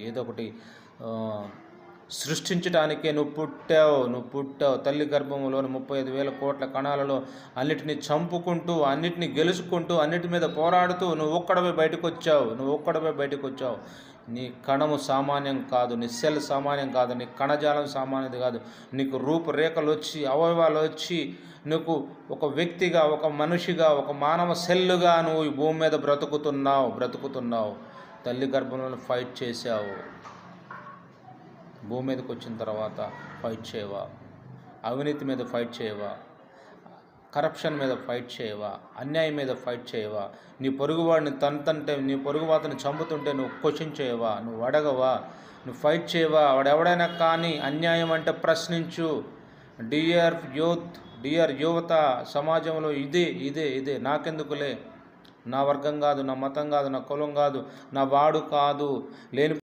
ఏదో ఒకటి సృష్టించడానికే నువ్వు పుట్టావు. తల్లి గర్భంలోని 35,000 కోట్ల కణాలలో అన్నిటినీ చంపుకుంటూ, అన్నిటినీ గెలుచుకుంటూ, అన్నిటి మీద పోరాడుతూ నువ్వు ఒక్కడవే బయటకు వచ్చావు. నీ కణము సామాన్యం కాదు, నీ సెల్ సామాన్యం కాదు, నీ కణజాలం సామాన్యది కాదు. నీకు రూపురేఖలు వచ్చి, అవయవాలు వచ్చి, నీకు ఒక వ్యక్తిగా, ఒక మనిషిగా, ఒక మానవ సెల్లుగా నువ్వు ఈ భూమి మీద బ్రతుకుతున్నావు. తల్లి గర్భంలో ఫైట్ చేసావు. భూమి మీదకి వచ్చిన తర్వాత ఫైట్ చేయవా? అవినీతి మీద ఫైట్ చేయవా? కరప్షన్ మీద ఫైట్ చేయవా? అన్యాయం మీద ఫైట్ చేయవా? నీ పొరుగువాడిని తంతంటే, నీ పొరుగువాతని చంపుతుంటే నువ్వు క్వశ్చన్ చేయవా? నువ్వు అడగవా? నువ్వు ఫైట్ చేయవా? వాడెవడైనా కానీ అన్యాయం అంటే ప్రశ్నించు. డియర్ యువత, సమాజంలో ఇదే నాకెందుకులే, నా వర్గం కాదు, నా మతం కాదు, నా కులం కాదు, నా వాడు కాదు, లేని